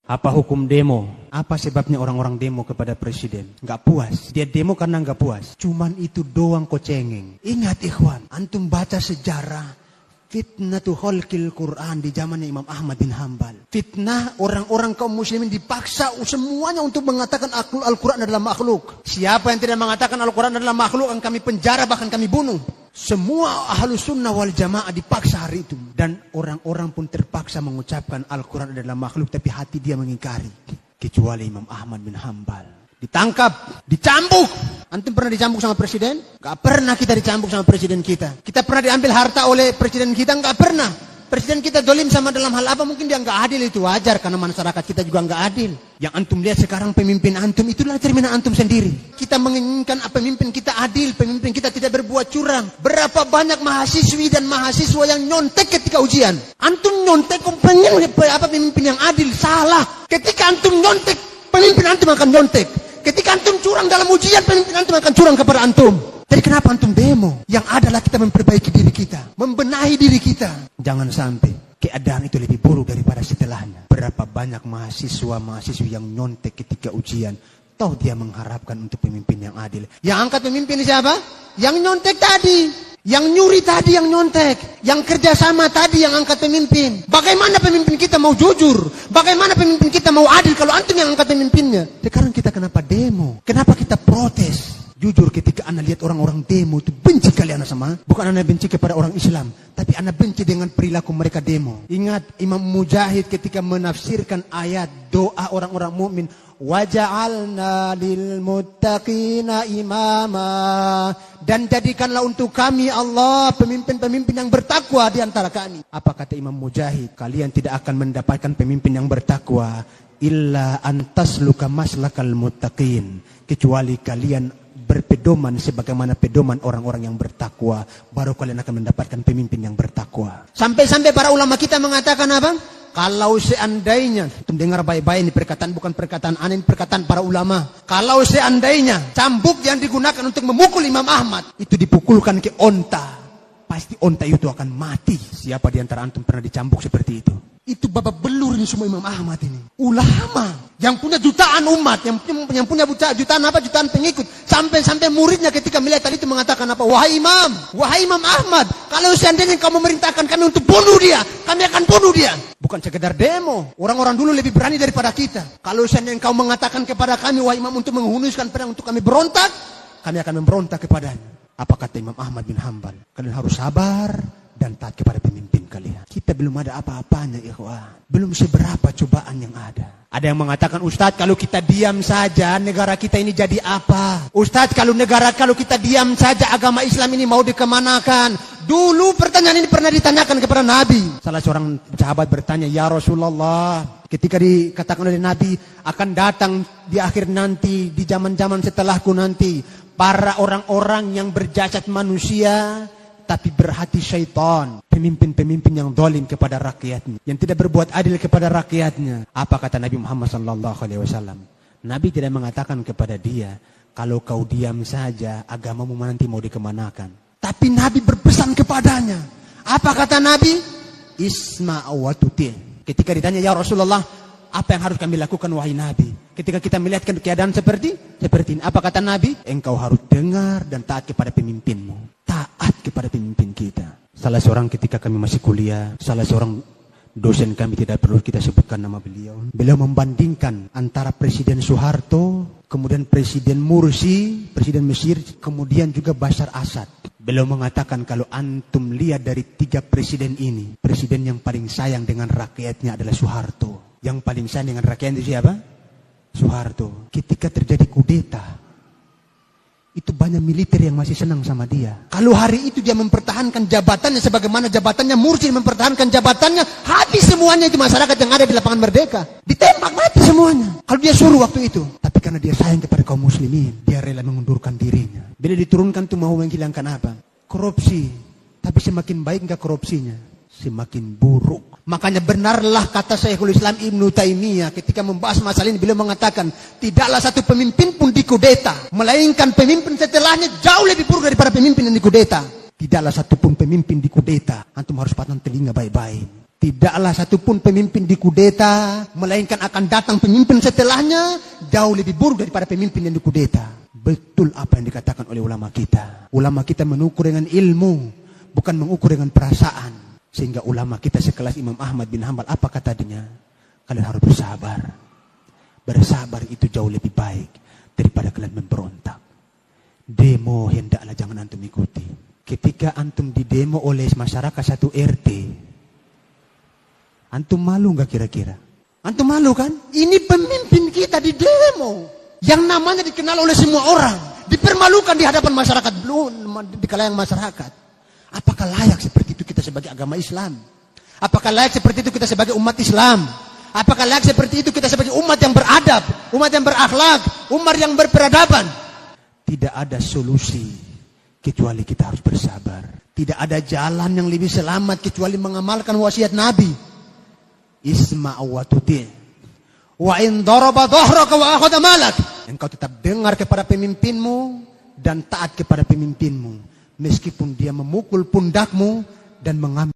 Apa hukum demo? Apa sebabnya orang-orang demo kepada presiden? Nggak puas. Dia demo karena nggak puas. Cuman itu doang kok cengeng. Ingat ikhwan, antum baca sejarah fitnatu khalqil Quran di zamannya Imam Ahmad bin Hambal. Fitnah orang-orang kaum muslimin dipaksa semuanya untuk mengatakan Al-Quran adalah makhluk. Siapa yang tidak mengatakan Al-Quran adalah makhluk akan kami penjara, bahkan kami bunuh. Semua ahlus sunnah wal jamaah dipaksa hari itu. Dan orang-orang pun terpaksa mengucapkan Al-Quran adalah makhluk, tapi hati dia mengingkari. Kecuali Imam Ahmad bin Hambal. Ditangkap, dicambuk. Antum pernah dicambuk sama presiden? Gak pernah kita dicambuk sama presiden kita. Kita pernah diambil harta oleh presiden kita? Gak pernah. Presiden kita dolim sama dalam hal apa? Mungkin dia gak adil, itu wajar. Karena masyarakat kita juga gak adil. Yang antum lihat sekarang pemimpin antum, itulah cerminan antum sendiri. Kita menginginkan pemimpin kita adil, pemimpin kita tidak berbuat curang. Berapa banyak mahasiswi dan mahasiswa yang nyontek ketika ujian. Antum nyontek, pengen pemimpin yang adil. Salah. Ketika antum nyontek, pemimpin antum akan nyontek. Ketika antum curang dalam ujian, pemimpin antum akan curang kepada antum. Jadi kenapa antum demo? Yang adalah kita memperbaiki diri kita, membenahi diri kita. Jangan sampai keadaan itu lebih buruk daripada setelahnya. Berapa banyak mahasiswa-mahasiswi yang nyontek ketika ujian, toh dia mengharapkan untuk pemimpin yang adil. Yang angkat pemimpin siapa? Yang nyontek tadi. Yang nyuri tadi yang nyontek. Yang kerjasama tadi yang angkat pemimpin. Bagaimana pemimpin kita mau jujur? Bagaimana pemimpin kita mau adil kalau antum yang angkat pemimpinnya? Sekarang kita kenapa demo? Kenapa kita protes? Jujur ketika anda lihat orang-orang demo itu benci kali anda sama. Bukan anda benci kepada orang Islam, tapi anda benci dengan perilaku mereka demo. Ingat Imam Mujahid ketika menafsirkan ayat doa orang-orang mukmin, waja'alna lil muttaqina imama, dan jadikanlah untuk kami Allah pemimpin-pemimpin yang bertakwa di antara kami. Apa kata Imam Mujahid? Kalian tidak akan mendapatkan pemimpin yang bertakwa illa antasluka maslakal muttaqin, kecuali kalian berpedoman sebagaimana pedoman orang-orang yang bertakwa, baru kalian akan mendapatkan pemimpin yang bertakwa. Sampai-sampai para ulama kita mengatakan apa? Kalau seandainya, dengar baik-baik ini perkataan, bukan perkataan aneh, perkataan para ulama. Kalau seandainya cambuk yang digunakan untuk memukul Imam Ahmad itu dipukulkan ke onta, pasti onta itu akan mati. Siapa di antara antum pernah dicambuk seperti itu? Itu babak belur ini semua Imam Ahmad ini. Ulama yang punya jutaan umat, yang punya jutaan pengikut. Sampai muridnya ketika melihat tadi itu mengatakan apa? Wahai Imam Ahmad, kalau seandainya kau memerintahkan kami untuk bunuh dia, kami akan bunuh dia. Bukan sekedar demo. Orang-orang dulu lebih berani daripada kita. Kalau seandainya kau mengatakan kepada kami, wahai Imam, untuk menghunuskan pedang untuk kami berontak, kami akan memberontak kepadanya. Apa kata Imam Ahmad bin Hambal? Kalian harus sabar dan taat kepada pemimpin kalian. Kita belum ada apa-apanya, ikhwah. Belum seberapa cobaan yang ada. Ada yang mengatakan, Ustadz, kalau kita diam saja, negara kita ini jadi apa? Ustadz, kalau kita diam saja, agama Islam ini mau dikemanakan? Dulu pertanyaan ini pernah ditanyakan kepada Nabi. Salah seorang sahabat bertanya, ya Rasulullah, ketika dikatakan oleh Nabi, akan datang di akhir nanti, di zaman-zaman setelahku nanti, para orang-orang yang berjasad manusia, tapi berhati syaitan. Pemimpin-pemimpin yang zalim kepada rakyatnya, yang tidak berbuat adil kepada rakyatnya. Apa kata Nabi Muhammad SAW? Nabi tidak mengatakan kepada dia, kalau kau diam saja, agamamu nanti mau dikemanakan. Tapi Nabi berpesan kepadanya. Apa kata Nabi? Isma' wa tuti'. Ketika ditanya, ya Rasulullah, apa yang harus kami lakukan wahai Nabi? Ketika kita melihat keadaan seperti ini, apa kata Nabi? Engkau harus dengar dan taat kepada pemimpinmu. Taat kepada pemimpin kita. Salah seorang ketika kami masih kuliah, salah seorang dosen kami, tidak perlu kita sebutkan nama beliau. Beliau membandingkan antara Presiden Soeharto, kemudian Presiden Mursi, Presiden Mesir, kemudian juga Bashar Assad. Beliau mengatakan kalau antum lihat dari 3 presiden ini, presiden yang paling sayang dengan rakyatnya adalah Soeharto. Yang paling sayang dengan rakyatnya itu siapa? Soeharto. Ketika terjadi kudeta, itu banyak militer yang masih senang sama dia. Kalau hari itu dia mempertahankan jabatannya sebagaimana jabatannya Mursi mempertahankan jabatannya, habis semuanya itu masyarakat yang ada di lapangan Merdeka. Ditembak mati semuanya. Kalau dia suruh waktu itu. Tapi karena dia sayang kepada kaum muslimin, dia rela mengundurkan dirinya. Bila diturunkan itu mau menghilangkan apa? Korupsi. Tapi semakin baik enggak korupsinya? Semakin buruk. Makanya benarlah kata Syekhul Islam Ibnu Taimiyah ketika membahas masalah ini, beliau mengatakan tidaklah satu pemimpin pun dikudeta, melainkan pemimpin setelahnya jauh lebih buruk daripada pemimpin yang dikudeta. Tidaklah satu pun pemimpin dikudeta. Antum harus patang telinga baik-baik. Tidaklah satupun pemimpin dikudeta, melainkan akan datang pemimpin setelahnya jauh lebih buruk daripada pemimpin yang dikudeta. Betul apa yang dikatakan oleh ulama kita. Ulama kita mengukur dengan ilmu, bukan mengukur dengan perasaan. Sehingga ulama kita sekelas Imam Ahmad bin Hanbal, apa kata dia? Kalian harus bersabar. Bersabar itu jauh lebih baik daripada kalian memberontak. Demo hendaklah jangan antum ikuti. Ketika antum didemo oleh masyarakat satu RT, antum malu nggak kira-kira? Antum malu kan? Ini pemimpin kita di demo, yang namanya dikenal oleh semua orang, dipermalukan di hadapan masyarakat, belum di kalangan masyarakat. Apakah layak seperti itu kita sebagai agama Islam? Apakah layak seperti itu kita sebagai umat Islam? Apakah layak seperti itu kita sebagai umat yang beradab, umat yang berakhlak, umat yang berperadaban? Tidak ada solusi kecuali kita harus bersabar. Tidak ada jalan yang lebih selamat kecuali mengamalkan wasiat Nabi. Isma' wa tuti'. Wa in daraba dhahraka wa akhadha malak. Engkau tetap dengar kepada pemimpinmu dan taat kepada pemimpinmu meskipun dia memukul pundakmu dan mengambil